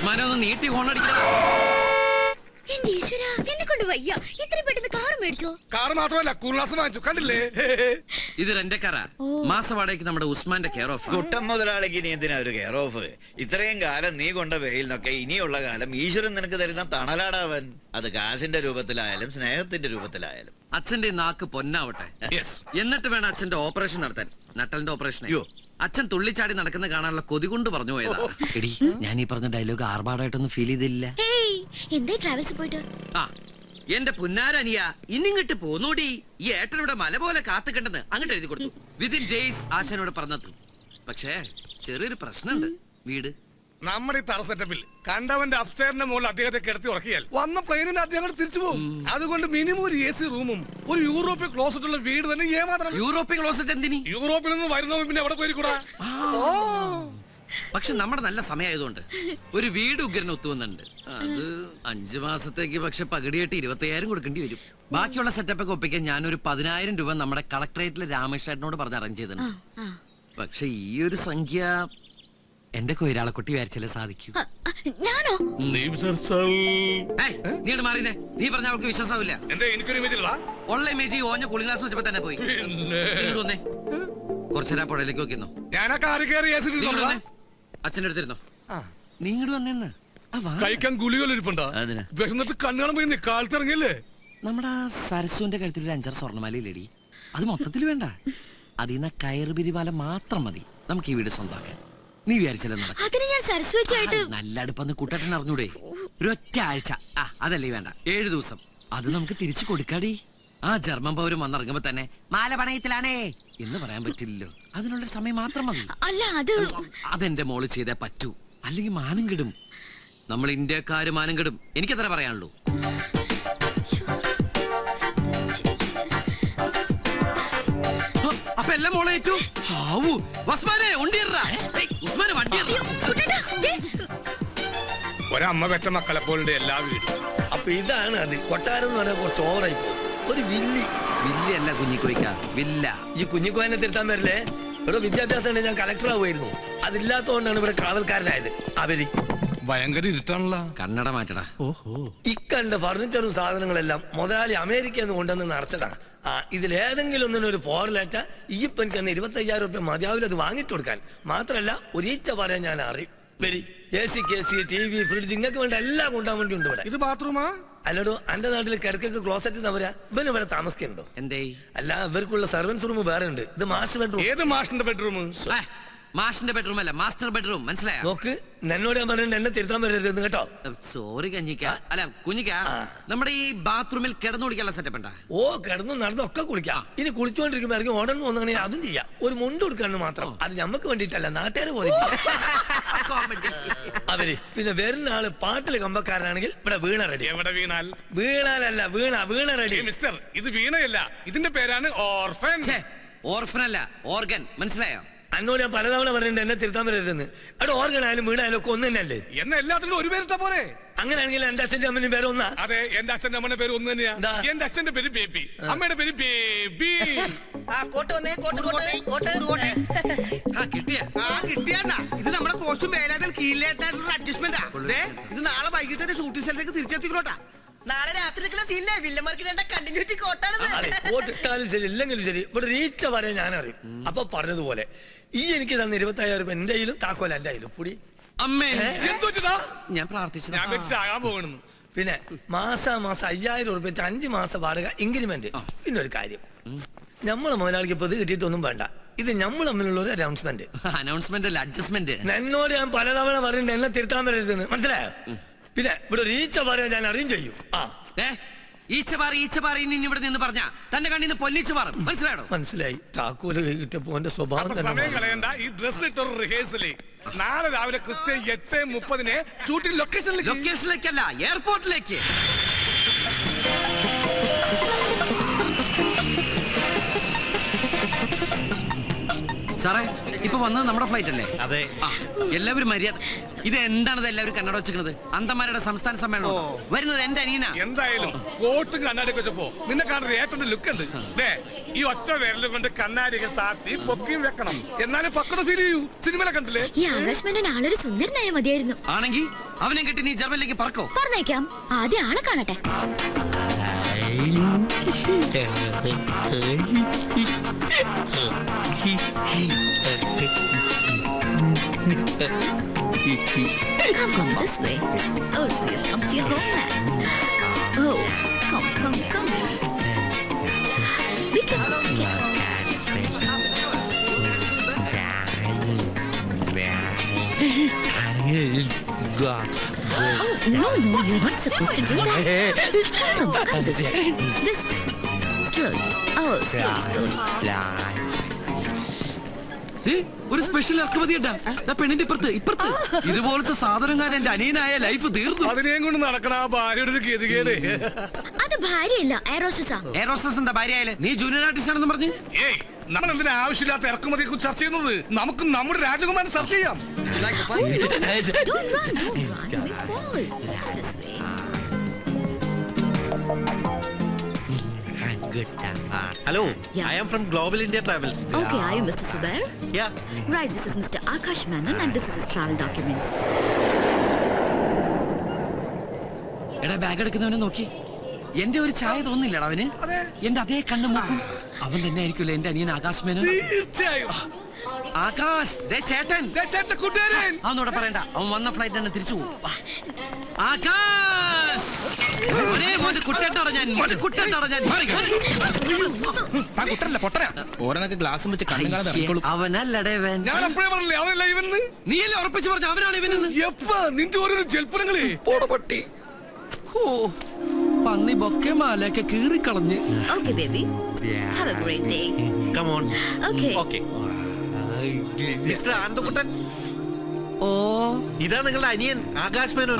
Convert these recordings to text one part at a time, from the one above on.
ഉസ്മാനെ ഒന്ന് നീട്ടി ഹോണടിക്കണം. എന്റെ ഈശ്വരാ, എന്നെ കൊണ്ട് വയ്യ. ഇത്രയും പെട്ടെന്ന് കാർ മേടിച്ചോ? കാർ മാത്രമല്ല, കൂൾനാസ് വാങ്ങിച്ചു. കണ്ടില്ലേ? ഇത് റെന്റക്കാരാ. മാസവാടകയ്ക്ക് നമ്മുടെ ഉസ്മാന്റെ കെയർ ഓഫ്. കുട്ടം മുതലാളിക്ക് നീ എന്തിനാ ഒരു കെയർ ഓഫ്? ഇത്രയും കാലം നീ കൊണ്ട വെയിൽ നിന്നൊക്കെ ഇനിയുള്ള കാലം ഈശ്വരൻ നിനക്ക് തരുന്ന തണലാടാവൻ. അത് കാശിന്റെ രൂപത്തിലായാലും സ്നേഹത്തിന്റെ രൂപത്തിലായാലും. അച്ഛന്റെ നാക്ക് പൊന്നാവട്ടെ. എന്നിട്ട് വേണം അച്ഛന്റെ ഓപ്പറേഷൻ നടത്താൻ. നട്ടലിന്റെ ഓപ്പറേഷൻ. അച്ഛൻ തുള്ളിച്ചാടി നടക്കുന്ന കാണാനുള്ള കൊതി കൊണ്ട് പറഞ്ഞു പോയതാ. എടി, ഞാൻ ഈ പറഞ്ഞ ഡയലോഗ് ആർഭാടായിട്ടൊന്നും ഫീൽ ചെയ്തില്ല. എന്താ ട്രാവൽസ് പോയിട്ട്? ആ, എന്റെ പുന്നാരനിയ ഇന്നിങ്ങോട്ട് പോന്നൂടി. ഈ ഏട്ടനിവിടെ മല പോലെ കാത്തുകണ്ടെന്ന് അങ്ങോട്ട് എഴുതി കൊടുത്തു. വിതിൻ ഡേയ്സ് ആശാനോട് പറഞ്ഞത്. പക്ഷേ ചെറിയൊരു പ്രശ്നമുണ്ട്. വീട് നമ്മുടെ ഈ തറ സെറ്റപ്പിൽ കണ്ടവന്റെ അപ്സ്റ്റേറിന്റെ മുകളിൽ അദ്ദേഹത്തെ കിടത്തി ഉറക്കിയാൽ വന്ന പ്ലെയിനിന്റെ അദ്ദേഹം തിരിച്ചു പോകും. അതുകൊണ്ട് മിനിമം ഒരു AC റൂമും ഒരു യൂറോപ്യൻ ക്ലോസറ്റ് ഉള്ള വീട് തന്നെ ഏമാത്രം. European closet എന്തിനി? യൂറോപ്പിൽ നിന്ന് വരുന്നവൻ പിന്നെ എവിടെ പോയിരിക്കൂടാ. പക്ഷെ നമ്മുടെ നല്ല സമയമായതുകൊണ്ട് ഒരു വീട് ഉഗ്രൻ ഒത്തുവന്നുണ്ട്. അത് 5 മാസത്തേക്ക് പക്ഷെ പകുതിയായിട്ട് 25,000 കൊടുക്കേണ്ടി വരും. ബാക്കിയുള്ള സെറ്റപ്പ് ഒക്കെ ഒപ്പിക്കാൻ ഞാനൊരു 10,000 രൂപ നമ്മുടെ കളക്ടറേറ്റിലെ രാമേഷേട്ടനോട് പറഞ്ഞ് അറേഞ്ച് ചെയ്തിട്ടുണ്ട്. പക്ഷെ ഈ ഒരു സംഖ്യ എന്റെ കൊയിരാളക്കുട്ടി വിചാരിച്ചാലേ സാധിക്കൂ. ഞാനോ? നീ മാറിയേ. നീ പറഞ്ഞ അവൾക്ക് വിശ്വാസമില്ല. ഉള്ള ഇമേജ് ഓഞ്ഞ കൂളിംഗ് ഗ്ലാസ് വെച്ചപ്പോ തന്നെ പോയി. വന്നേ, കുറച്ചേരാ പുഴയിലേക്ക് നോക്കിന്നോ. അച്ഛൻ്റെ അടുത്തിരുന്നോ. നീ ഇങ്ങോട്ട് വന്നേന്ന്. കഴിക്കാൻ ഗുളികളിരിപ്പുണ്ടോ? വിശന്നിട്ട് കണ്ണുകളും പോയി കാലത്തിറങ്ങിയല്ലേ. നമ്മുടെ സരസുവിന്റെ കഴുത്തിൽ ഒരു 5-6 സ്വർണ്ണമാലയില്ലേടി. അത് മൊത്തത്തിൽ വേണ്ട. അതിന്ന് കയറ് പിരിമാല മാത്രം മതി നമുക്ക് ഈ വീട് സ്വന്തമാക്കാൻ. നീ വിചാരിച്ചല്ലേ നല്ല അടുപ്പന്ന് കൂട്ടട്ടൻ അറിഞ്ഞൂടെ? ഒരൊറ്റ ആഴ്ച. അതല്ലേ വേണ്ട, 7 ദിവസം. അത് നമുക്ക് തിരിച്ചു കൊടുക്കാടി. ആ ജർമ്മൻ പൗരം വന്നിറങ്ങുമ്പോ തന്നെ മാല പണയത്തിലാണേ എന്ന് പറയാൻ പറ്റില്ലല്ലോ. അതിനുള്ള സമയം മാത്രം മതി. അതെന്റെ മോള് ചെയ്തേ പറ്റൂ, അല്ലെങ്കിൽ മാനം കെടും. നമ്മൾ ഇന്ത്യക്കാര് മാനം കെടും. എനിക്കത്ര പറയാനുള്ളൂ. അപ്പൊ എല്ലാം മോളെ ഏറ്റു. ഒരമ്മ പെറ്റ മക്കളെ പോലെ എല്ലാ വീടും. അപ്പൊ ഇതാണ് അത്. കൊട്ടാരം എന്ന് പറഞ്ഞാൽ കുറച്ച് ഓവറായി പോകും. ഒരു വില്ലല്ല കുഞ്ഞിക്കോയ്ക്ക, വില്ല. ഈ കുഞ്ഞിക്കോയനെ തിരുത്താൻ വരില്ലേ? ഇവിടെ വിദ്യാഭ്യാസം ഉണ്ടെങ്കിൽ ഞാൻ കളക്ടർ ആവുമായിരുന്നു. അതില്ലാത്തതുകൊണ്ടാണ് ഇവിടെ കാവൽക്കാരനായത്. അവര് ഭയങ്കര ഇരുട്ടാണല്ലോ. കണ്ണട മാറ്റടാ. ഇക്കണ്ട ഫർണിച്ചറും സാധനങ്ങളെല്ലാം മുതലാളി അമേരിക്കയിൽ നിന്ന് കൊണ്ടുവന്ന് നിറച്ചതാണ്. ഇതിലേതെങ്കിലും ഒന്നിനൊരു പോറലേറ്റ ഈ എനിക്ക് 25,000 രൂപ മതിയാവില്ല അത് വാങ്ങിട്ട് കൊടുക്കാൻ. മാത്രല്ല ഒരീച്ച പറയാൻ ഞാൻ അറിയും. AC, KC, TV, ഫ്രിഡ്ജ് ഇങ്ങക്ക് വേണ്ട എല്ലാം കൊണ്ടാൻ വേണ്ടി ഉണ്ട് ഇവിടെ. ഇത് ബാത്റൂമാ? അല്ലടോ, എന്റെ നാട്ടിൽ കിടക്കൊക്കെ ക്ലോസറ്റ് തവരാ. ഇവന് ഇവിടെ താമസിക്കുന്നുണ്ടോ? എന്തേ? അല്ല, ഇവർക്കുള്ള സർവൻസ് റൂം വേറെ ഉണ്ട്. ഇത് മാസ്റ്റർ ബെഡ്റൂം. ഏത് മാസ്റ്ററിന്റെ ബെഡ്റൂം? മാഷിന്റെ ബെഡ്റൂം അല്ല, മാസ്റ്റർ ബെഡ്റൂം. മനസ്സിലായോ? നോക്ക്, എന്നോട് ഞാൻ പറഞ്ഞിട്ട് എന്നെ തിരുത്താൻ വരരുത് കേട്ടോ. സോറി കഞ്ഞിക്ക, അല്ല കുഞ്ഞിക്ക. നമ്മുടെ ഈ ബാത്റൂമിൽ കിടന്നു കുളിക്കാനുള്ള സെറ്റപ്പ് ഉണ്ടാ? ഓ, കിടന്നു നടന്നൊക്കെ കുളിക്കാം. ഇനി കുളിച്ചോണ്ടിരിക്കുമ്പോ ഇറങ്ങി ഓടണം വന്നാണെങ്കിൽ അതും ചെയ്യാം. ഒരു മുണ്ട് കൊടുക്കാന്ന് മാത്രം. അത് ഞമ്മക്ക് വേണ്ടിട്ടല്ല, നാട്ടുകാര് പോയി. അവര് പിന്നെ വരുന്ന ആള് പാട്ടില് കമ്പക്കാരനാണെങ്കിൽ ഇവിടെ വീണ റെഡി. എവിടെ വീണാൽ? വീണാലല്ല, വീണ റെഡി. മിസ്റ്റർ, ഇത് വീണയല്ല, ഇതിന്റെ പേരാണ് ഓർഫൻ. ഓർഫൻ അല്ല, ഓർഗൻ. മനസ്സിലായോ? അന്നോട് ഞാൻ പലതവണ പറഞ്ഞിട്ട് എന്നെ തിരുത്താൻ വരരുതെന്ന്. അവിടെ ഓർഗനായാലും വീണായാലും ഒക്കെ ഒന്ന് തന്നെയല്ലേ? എന്നെ എല്ലാത്തിനും ഒരു പേരിട്ട പോരെ. അങ്ങനെയാണെങ്കിൽ എന്റെ അച്ഛന്റെ അമ്മന്റെ പേര് ഒന്നാ? അതെ, എന്റെ അച്ഛന്റെ അമ്മന്റെ പേര് ഒന്ന് തന്നെയാ. എന്റെ അച്ഛന്റെ പേര് ബേബി, അമ്മയുടെ പേര് ബേബി. ഇത് നമ്മുടെ കോസ്റ്റ്യൂം മേലാതിൽ കീഴിലേറ്റായിട്ടുള്ള അഡ്ജസ്റ്റ്മെന്റാ. ഇത് നാളെ വൈകിട്ട് ഷൂട്ടിംഗ് സ്ഥലത്തേക്ക് തിരിച്ചെത്തിക്കോട്ടാ. നാളെ രാത്രി സീനിലെ വില്ലന്മാർക്ക് കണ്ടിന്യൂറ്റി കോട്ടാണ്. കോട്ടിട്ടാലും ശരി ഇല്ലെങ്കിലും ശരി ഇവിടെ റീച്ച പറയാൻ ഞാൻ അറിയും. അപ്പൊ പറഞ്ഞതുപോലെ ഈ എനിക്ക് തന്ന 25,000 രൂപ എന്റെ കയ്യിലും താക്കോല എന്റെ കയ്യിലും. പുടി അമ്മേ, ഞാൻ പ്രാർത്ഥിച്ചത്. പിന്നെ മാസം 5,000 രൂപ 5 മാസം വാടക ഇൻക്രിമെന്റ്. പിന്നെ ഒരു കാര്യം, നമ്മളെ മുതലാളിക്ക് ഇപ്പൊ ഇത് കിട്ടിയിട്ടൊന്നും വേണ്ട. ഇത് നമ്മൾ തമ്മിലുള്ള ഒരു അനൗൺസ്മെന്റ്. അനൗൺസ്മെന്റ് അല്ല, അഡ്ജസ്റ്റ്മെന്റ്. എന്നോട് ഞാൻ പലതവണ പറഞ്ഞിട്ട് എന്നെ തിരുത്താൻ വരരുതെന്ന്. മനസ്സിലായോ? പിന്നെ ഇവിടെ ഈച്ച പറയാൻ ഞാൻ അറിയും ചെയ്യും. ഇവിടെ നിന്ന് പറഞ്ഞ തന്നെ കണ്ണിന്ന് പൊന്നിച്ച് മാറും. മനസ്സിലായോ? മനസ്സിലായി. താക്കോല് കിട്ടിയപ്പോ എന്റെ സ്വഭാവം സമയം കളയണ്ട. ഈ ഡ്രസ് ഇട്ടൊരു റിഹേഴ്സല് നാളെ രാവിലെ കൃത്യം 8:30 ഷൂട്ടിംഗ് ലൊക്കേഷനിലേക്കല്ല, എയർപോർട്ടിലേക്ക്. സാറേ, ഇപ്പൊ വന്നത് നമ്മുടെ ഫ്ലൈറ്റ് അല്ലേ? അതെ. എല്ലാവരും മര്യാദ. ഇത് എന്താണത് എല്ലാവരും കണ്ണട വെച്ചിരിക്കുന്നത്? അന്തമാരുടെ സംസ്ഥാന സമ്മേളനം വരുന്നത് എന്റെ അനിയനാ. എന്തായാലും കോട്ടും കണ്ണാടിയൊക്കെ വെച്ചപ്പോ നിന്നെ കാണുന്ന ഏറ്റവും ലുക്ക് ഉണ്ട്. ഈ ഒറ്റ വിരലും കൊണ്ട് കണ്ണാടിയൊക്കെ താത്തി പൊക്കിയും വെക്കണം, എന്നാലും പക്വത ഫീൽ ചെയ്യൂ. സിനിമയിലെ കണ്ടില്ലേ? ഈ ആകാശ് മേനോൻ ആളൊരു സുന്ദരനായ മതിയായിരുന്നു. ആണെങ്കിൽ അവനെ കെട്ടി നീ ജർമ്മനിലേക്ക് പറക്കോ? പറഞ്ഞേക്കാം, ആദ്യം ആളെ കാണട്ടെ. Come this way. Oh, so you've come to your homeland. Oh, come, baby. Be careful, be careful. Oh, no, you're not supposed to do that. Come this way. This way. Slowly. Oh, slowly. ഒരു special ഇറക്കുമതി പെണ്ണിന്റെ ഇപ്പുറത്ത് ഇതുപോലത്തെ സാധനക്കാരൻ എന്റെ അനിയനായ life തീർന്നു. അതിനെയും കൊണ്ട് നടക്കണ ആ ഭാര്യയുടെ ഗതികേട്. അത് ഭാര്യയല്ല, എയറോസ്റ്റസാ. എയറോസ്റ്റസ് എന്താ ഭാര്യയായാലേ? നീ ജൂനിയർ ആർട്ടിസ്റ്റ് ആണെന്ന് പറഞ്ഞു. ഏയ്, നമ്മൾ എന്തിനാ ആവശ്യമില്ലാത്ത ഇറക്കുമതിയെ കുറിച്ച് ചർച്ച ചെയ്യുന്നത്? നമുക്ക് നമ്മുടെ രാജകുമാരൻ ചർച്ച ചെയ്യാം. Don't run. We fall. This way. Hello, Yeah. I am from Global India Travels. Okay, are you Mr. Subair? Yeah. Right, this is Mr. Akash Menon and this is his travel documents. എടാ bag എടുക്കുന്നവനെ നോക്കി എന്റെ ഒരു ചായ തോന്നില്ലടാ അവന്. എന്റെ അതേ കണ്ണു നോക്കും. അവൻ തന്നെ ആയിരിക്കുമല്ലോ എന്റെ അനിയൻ ആകാശ് മേനോൻ. തീർച്ചയായും. ആകാശ്, ദേ ചേട്ടൻ. കൂട്ടുകാരൻ. അവനോട് പറയണ്ട, അവൻ വന്ന ഫ്ലൈറ്റ് തന്നെ തിരിച്ചു പോകും. ആകാശ്, മോന്റെ കുട്ടേട്ടട ഞാൻ. ഓരോന്നൊക്കെ ഗ്ലാസും വെച്ച് കണ്ണു. അവനല്ലടേ അവൻ. ഞാൻ അപ്പഴേ പറഞ്ഞില്ലേ അവനല്ല ഇവന്ന്. നീയല്ലേ ഉറപ്പിച്ചു പറഞ്ഞ അവനാണ് ഇവനെന്ന്. എപ്പാ നിന്റെ ഓരോരോ ജൽപ്പനങ്ങളെ പട്ടി. പന്നി ബൊക്കെ മാലയൊക്കെ കീറിക്കളഞ്ഞ്. Okay, baby. Have a great day. Come on. Okay. Okay. Mr. Anandakuttan, ഓ, ഇതാ നിങ്ങളുടെ അനിയൻ ആകാശ് മേനോൻ.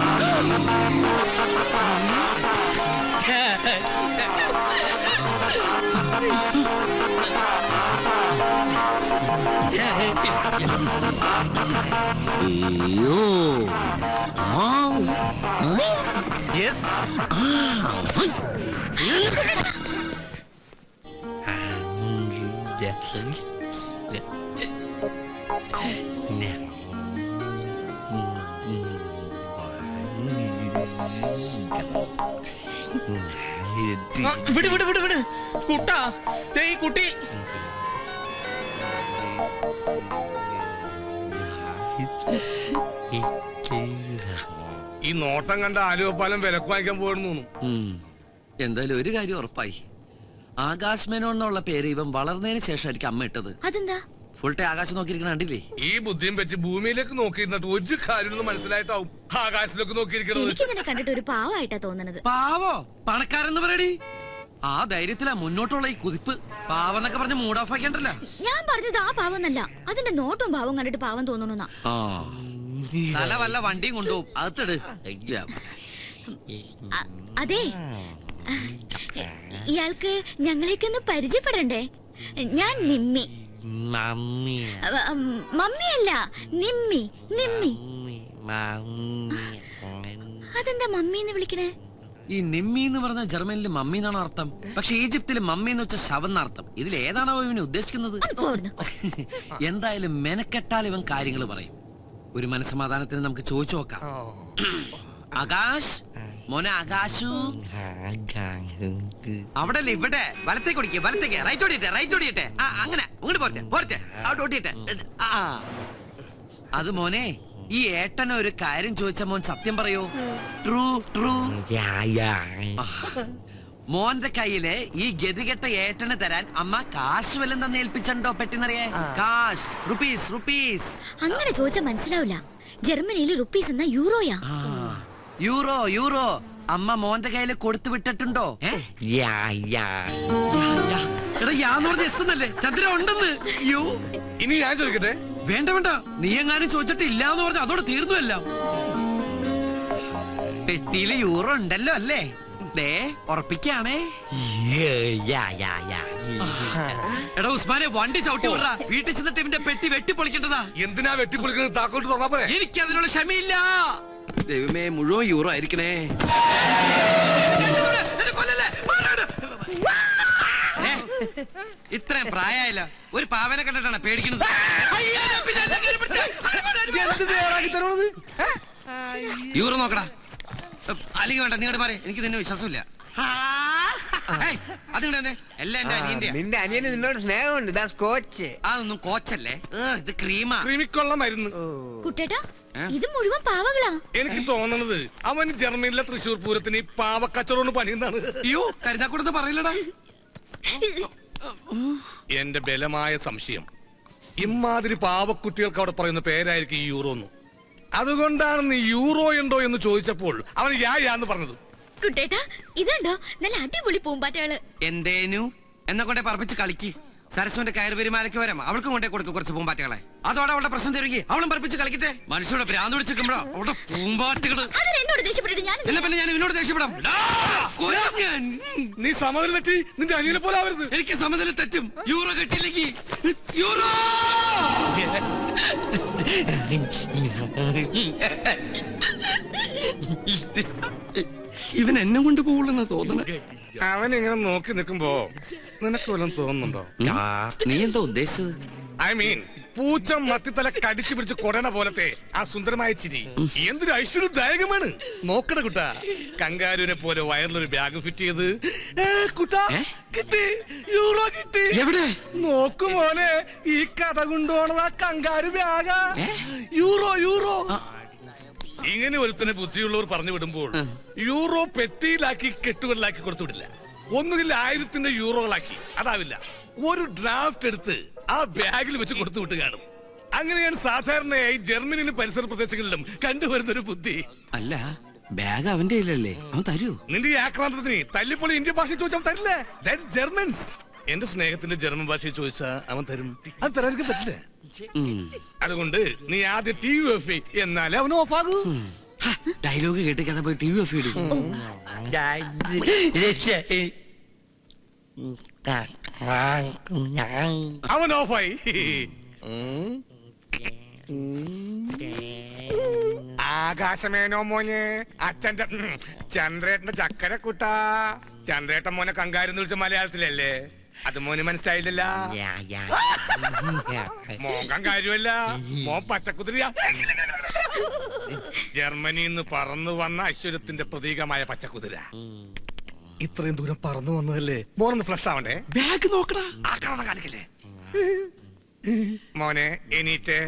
Yes. വിട് കുട്ടാ, ദേ ഈ കുട്ടി. ഈ നോട്ടം കണ്ട ആലുവപ്പാലം വിലക്ക് വാങ്ങിക്കാൻ പോയെന്ന് തോന്നുന്നു. എന്തായാലും ഒരു കാര്യം ഉറപ്പായി. ആകാശ് മേനോൻ എന്നുള്ള പേര് ഇവൻ വളർന്നതിന് ശേഷമായിരിക്കും അമ്മ ഇട്ടത്. അതെന്താ? ഫുൾ ടൈം ആകാശം നോക്കിയിരിക്കണ കണ്ടില്ലേ? ഈ ബുദ്ധിയും വെച്ച് ഭൂമിയിലേക്ക് നോക്കിയിരുന്നിട്ട് ഒരു കാര്യം മനസ്സിലായിട്ടാവും ആകാശത്തിലേക്ക് നോക്കിയിരിക്കണത്. എനിക്ക് നിന്നെ കണ്ടിട്ട് ഒരു പാവമായിട്ടാ തോന്നുന്നത്. പാവോ? പണക്കാരെന്ന് പറയടി. ആ ധൈര്യത്തിലാ മുന്നോട്ടുള്ള ഈ കുതിപ്പ്. പാവെന്നൊക്കെ പറഞ്ഞ് മൂഡ് ഓഫ് ആക്കിയണ്ടല്ല. ഞാൻ പറഞ്ഞത് ആ പാവന്നല്ല, അതിന്റെ നോട്ടും ഭാവം കണ്ടിട്ട് പാവം തോന്നുന്നു. തല വല്ല വണ്ടിയും കൊണ്ടുപോകും. അകത്തിട്. അതെ, ഇയാൾക്ക് ഞങ്ങളേക്കൊന്ന് പരിചയപ്പെടണ്ടേ? ഞാൻ നിമ്മി. മമ്മിയല്ല, നിമ്മി. അതെന്താ മമ്മി എന്ന് വിളിക്കണേ? ഈ നിമ്മി എന്ന് പറഞ്ഞ ജർമ്മനിൽ മമ്മി എന്നാണ് അർത്ഥം. പക്ഷെ ഈജിപ്തിൽ മമ്മി എന്ന് വെച്ച ശവം എന്നർത്ഥം. ഇതിൽ ഏതാണോ ഇവന് ഉദ്ദേശിക്കുന്നത്? എന്തായാലും മെനക്കെട്ടാൽ ഇവൻ കാര്യങ്ങൾ പറയും. ഒരു മനസ്സമാധാനത്തിന് നമുക്ക് ചോദിച്ചു നോക്കാം. ആകാശ്, മോനെ ആകാശു. അവിടെ അല്ലേ, ഇവിടെ വലത്തേക്ക് ഓടിക്കേ, വലത്തേക്ക്. റൈറ്റ് ഓടിയട്ടെ. അങ്ങനെ അങ്ങോട്ട് പോരട്ടെ. അവിടെ ഓടിയട്ടെ. അത് മോനെ, ഈ ഏട്ടന ഒരു കാര്യം ചോദിച്ച മോൻ സത്യം പറയോ? ട്രൂ. മോന്റെ കയ്യില് ഈ ഗതികെട്ട ഏട്ടന് തരാൻ അമ്മ കാശ് വല്ലതും തന്നെ ഏൽപ്പിച്ചോ? പെട്ടിന്നറിയേ, കാശ്, റുപ്പീസ്. അങ്ങനെ ചോദിച്ചാ മനസ്സിലാവില്ല. ജർമ്മനിയിൽ റുപ്പീസ് എന്നാ യൂറോയാ. യൂറോ അമ്മ മോന്റെ കയ്യില് കൊടുത്തു വിട്ടിട്ടുണ്ടോ? ചന്ദ്ര ഉണ്ടെന്ന്. ഇനി ഞാൻ ചോദിക്കട്ടെ? വേണ്ട, നീ എങ്ങാനും ചോദിച്ചിട്ട് ഇല്ലാന്ന് പറഞ്ഞ അതോടെ തീർന്നു എല്ലാം. പെട്ടിയില് യൂറോ ഉണ്ടല്ലോ അല്ലേ? ദേ ഉറപ്പിക്കാണേ. എടാ ഉസ്മാനെ, വണ്ടി ചവിട്ടി വിട. വീട്ടിൽ ചെന്നിട്ട് ഇവന്റെ പെട്ടി വെട്ടിപ്പൊളിക്കേണ്ടതാ. എന്തിനാ വെട്ടിപ്പൊളിക്കുന്നത്? താക്കോട്ട് തുറന്നാ പോരെ? എനിക്ക് അതിനുള്ള ക്ഷമയില്ല. ദൈവമേ, മുഴുവൻ യൂറോ ആയിരിക്കണേ. ഇത്രയും പ്രായമായില്ല, ഒരു പാവനെ കണ്ടിട്ടാണ് പേടിക്കുന്നത്. യൂറോ നോക്കടാ. അല്ലെങ്കിൽ വേണ്ട, നീങ്ങോട്ട് പറ, എനിക്ക് നിന്നെ വിശ്വാസമില്ല. അതിങ്ങടെ എല്ലാം എന്റെ അനിയന്റെ. നിന്റെ അനിയന് നിന്നോട് സ്നേഹമുണ്ട്. ഇതാ സ്കോച്ച്. അതൊന്നും കോച്ചല്ലേ, ഇത് ക്രീമാ. ക്രീമിക്കൊള്ള മരുന്ന്. കുട്ടേട്ടാ, ഇത് മുഴുവൻ പാവകളാ. എനിക്ക് തോന്നണത് അവൻ ജർമ്മനിയിലെ തൃശ്ശൂർ പൂരത്തിന് ഈ പാവക്കച്ചവടം പണിയുന്നതാണ്. അയ്യോ, കരുതാക്കൂടെന്ന് പറയില്ലടാ. എന്റെ ബലമായ സംശയം ഇമാതിരി പാവക്കുട്ടികൾക്ക് അവിടെ പറയുന്ന പേരായിരിക്കും ഈ യൂറോ എന്ന്. അതുകൊണ്ടാണ് നീ യൂറോ ഉണ്ടോ എന്ന് ചോദിച്ചപ്പോൾ അവൻ യാന്ന് പറഞ്ഞത്. കുട്ടേട്ടാ, ഇതുണ്ടോ നല്ല അടിപൊളി പൂമ്പാറ്റകള്. എന്തേനു എന്നെ കൊണ്ടേ പറപ്പിച്ച് കളിക്ക്. സരസ്വന്റെ കയർ പെരുമാലയ്ക്ക് വരാം, അവൾക്കും കൊണ്ടേ കൊടുക്കും കുറച്ച് പൂമ്പാറ്റകളെ. അതോടെ അവളുടെ പ്രശ്നം തരുകി, അവളും പറപ്പിച്ച് കളിക്കട്ടെ. മനുഷ്യരുടെ ഭ്രാന്ത് പിടിച്ചിരിക്കുമ്പോഴോ അവിടെ പൂമ്പാറ്റകള്. എന്നോട് ദേഷ്യപ്പെട്ടിട്ട് ഞാൻ എന്നാ പിന്നെ ഞാൻ ഇവനോട് ദേഷ്യപ്പെടാം. നീ സമനില തെറ്റി നിന്റെ അനിയനെ പോലെ ആവരുത്. എനിക്ക് സമനില തെറ്റും. യൂറോ കിട്ടിയില്ലെങ്കിൽ യൂറോ. ഇവൻ എന്നെ കൊണ്ട് പോകുള്ളെന്ന് തോന്നണേ. അവൻ ഇങ്ങനെ നോക്കി നിൽക്കുമ്പോ നിനക്ക് വല്ലതും തോന്നുന്നുണ്ടോ? നീ എന്താ ഉദ്ദേശിച്ചത്? ഐ മീൻ പൂച്ച മത്തിത്തല കടിച്ചു പിടിച്ച് കൊടന പോലത്തെ ആ സുന്ദരമായ ചിരി എന്തൊരു ഐശ്വര്യദായകമാണ്. നോക്കണ കുട്ടാ, കങ്കാരുവിനെ പോലെ വയറിലൊരു ബാഗ് ഫിറ്റ് ചെയ്ത് കുട്ടാ കിട്ടി, യൂറോ കിട്ടി. എവിടെ നോക്കുമോനെ, ഈ കഥ കൊണ്ടുപോണത് ആ കങ്കാരു ബാഗാ. Euro euro. ഇങ്ങനെ ഒരുത്തനെ ബുദ്ധിയുള്ളവർ പറഞ്ഞു വിടുമ്പോൾ യൂറോ പെട്ടിയിലാക്കി കെട്ടുകളിലാക്കി കൊടുത്തു വിടില്ല. ഒന്നുകിൽ 1000 യൂറോകളാക്കി, അതാവില്ല, ഒരു ഡ്രാഫ്റ്റ് എടുത്ത് ആ ബാഗിൽ വെച്ച് കൊടുത്തു വിട്ട് കാണും. അങ്ങനെയാണ് സാധാരണയായി ജർമ്മനിയിലും പരിസര പ്രദേശങ്ങളിലും കണ്ടുവരുന്നൊരു ബുദ്ധി. അല്ല, ബാഗ് അവന്റെ ഇല്ലല്ലേ, അവൻ തരൂ? നിന്റെ ഈ ആക്രാന്തത്തിന് തല്ലിപ്പൊളി ഇന്ത്യൻ ഭാഷ ചോദിച്ചാൽ തരില്ല. That's Germans. എന്റെ സ്നേഹത്തിന്റെ ജർമ്മൻ ഭാഷയിൽ ചോദിച്ചാ അവൻ തരും. അത് തരാൻ പറ്റില്ല. അതുകൊണ്ട് നീ ആദ്യം TUF എന്നാലേ അവൻ ഓഫാകൂ. ഡയലോഗ് കേട്ട് കഥ പോയി TUF ഇടും. അവൻ ഓഫായി. ആകാശമേനോ മോനെ, അച്ഛന്റെ ചന്ദ്രേട്ടന്റെ ചക്കര കുട്ടാ. ചന്ദ്രേട്ടൻ മോനെ കങ്കാരെന്ന് വിളിച്ച മലയാളത്തിലല്ലേ? അത് മോന് മനസ്സിലായില്ലല്ല. മോൻ കങ്കാരുമല്ല, മോൻ പച്ചക്കുതിരിയാ. ജർമ്മനിന്ന് പറന്നു വന്ന ഐശ്വര്യത്തിന്റെ പ്രതീകമായ പച്ചക്കുതിര. ഇത്രയും ദൂരം പറന്നു വന്നതല്ലേ, മോനൊന്ന് ഫ്ലഷ് ആവണ്ടേ? ബാഗ് നോക്കടാ, ആക്രമണം കാണിക്കല്ലേ. മോനെ എണീറ്റ്.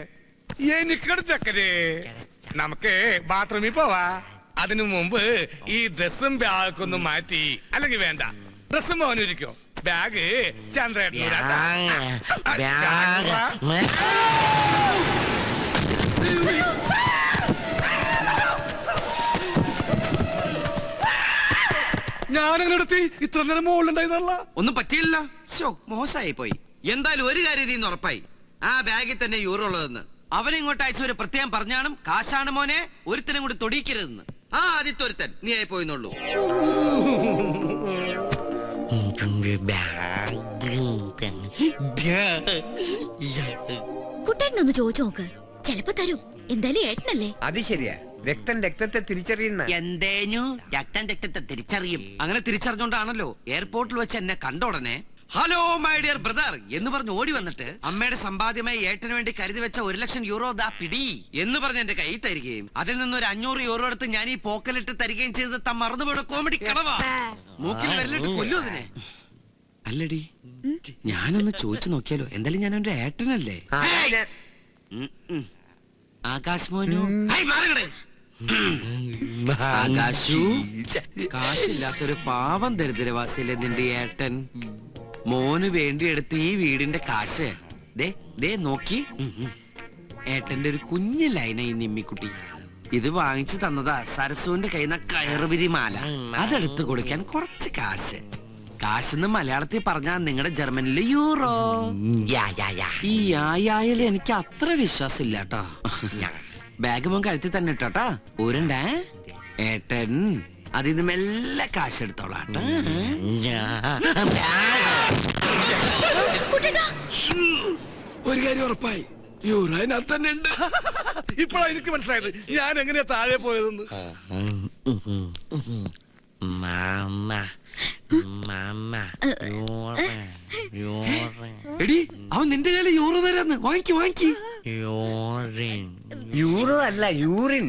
എനിക്കട് ചക്കരേ, നമുക്ക് ബാത്റൂമിൽ പോവാ. അതിനു മുമ്പ് ഈ ഡ്രസ്സും ബാഗൊന്നും മാറ്റി. അല്ലെങ്കിൽ വേണ്ട, ഡ്രസ്സും മോനിരിക്കോ, ബാഗ് ചന്ദ്രേട്ടനോട്. ഞാനങ്ങനെ എടുത്തി ഇത്ര നേരം മുകളിലുണ്ടായിരുന്നല്ല. ഒന്നും പറ്റിയില്ല. മോശമായി പോയി. എന്തായാലും ഒരു കാര്യം നീ ഉറപ്പായി, ആ ബാഗിൽ തന്നെ യൂറോ ഉള്ളതെന്ന്. അവനെ ഇങ്ങോട്ട് അയച്ച ഒരു പ്രത്യേകം പറഞ്ഞാണ്, കാശാണ് മോനെ, ഒരുത്തനും കൂടി തൊടിയിക്കരുതെന്ന്. ആ ആദ്യത്തെ ഒരുത്തൻ നീ ആയി പോയിന്നുള്ളൂ. കുട്ടേട്ടനൊന്ന് ചോദിച്ചു നോക്ക്, ചെലപ്പോ തരും. എന്തായാലും ഏട്ടനല്ലേ. അത് ശരിയാ, രക്തം രക്തത്തെ തിരിച്ചറിയുന്ന. എന്തേനു രക്തത്തെ തിരിച്ചറിയും. അങ്ങനെ തിരിച്ചറിഞ്ഞോണ്ടാണല്ലോ എയർപോർട്ടിൽ വെച്ച് എന്നെ കണ്ട ഉടനെ ഹലോ മൈ ഡിയർ ബ്രദർ എന്ന് പറഞ്ഞ് ഓടി വന്നിട്ട് അമ്മയുടെ സമ്പാദ്യമായി ഏട്ടന് വേണ്ടി കരുതി വെച്ച 1,00,000 യൂറോ ദാ പിടി എന്ന് പറഞ്ഞ് എന്റെ കൈ തരികയും അതിൽ നിന്നൊരു 500 യൂറോ എടുത്ത് ഞാൻ ഈ പോക്കലിട്ട് തരികയും ചെയ്ത് താൻ മറന്നുപോയ കോമഡി കളവാ. മൂക്കിൽ വരലിട്ട് കൊല്ലു അതിനെ. അല്ലടി, ഞാനൊന്ന് ചോദിച്ചു നോക്കിയാലോ? എന്തായാലും ഞാൻ എന്റെ ഏട്ടനല്ലേ. ആകാശ് മോനു, ആകാശു, കാശില്ലാത്തൊരു പാവം ദരിദ്രവാസിയല്ലേ നിന്റെ ഏട്ടൻ. മോന് വേണ്ടി എടുത്ത് ഈ വീടിന്റെ കാശ് ദേ നോക്കി. ഏട്ടന്റെ ഒരു കുഞ്ഞു ലൈന ഈ നിമ്മിക്കുട്ടി. ഇത് വാങ്ങിച്ചു തന്നതാ സരസുവിന്റെ കയ്യിൽ നിന്ന് കയറുപിരി മാല. അതെടുത്ത് കൊടുക്കാൻ കുറച്ച് കാശ്. കാശെന്ന് മലയാളത്തിൽ പറഞ്ഞാൽ നിങ്ങളുടെ ജർമ്മനിലെ യൂറോ. ഈ യായായാലും എനിക്ക് അത്ര വിശ്വാസം ഇല്ല കേട്ടോ. ബാഗ് മോൻ കഴുത്തി തന്നെ ഇട്ടോട്ടാ. ഊരണ്ടേ ഏട്ടൻ അതിന്ന് മെല്ലെ കാശ് എടുത്തോളാട്ടോ. ഒരു കാര്യം ഉറപ്പായി, യൂറോ അതിനകത്ത് തന്നെ ഉണ്ട്. ഇപ്പോഴാണ് എനിക്ക് മനസ്സിലായത് ഞാൻ എങ്ങനെയാ താഴെ പോയതെന്ന്. എടി, അവൻ നിന്റെ കയ്യില് യൂറോ തരാന്ന്. വാങ്ങിക്ക്. യൂറോ അല്ല, യൂറിൻ.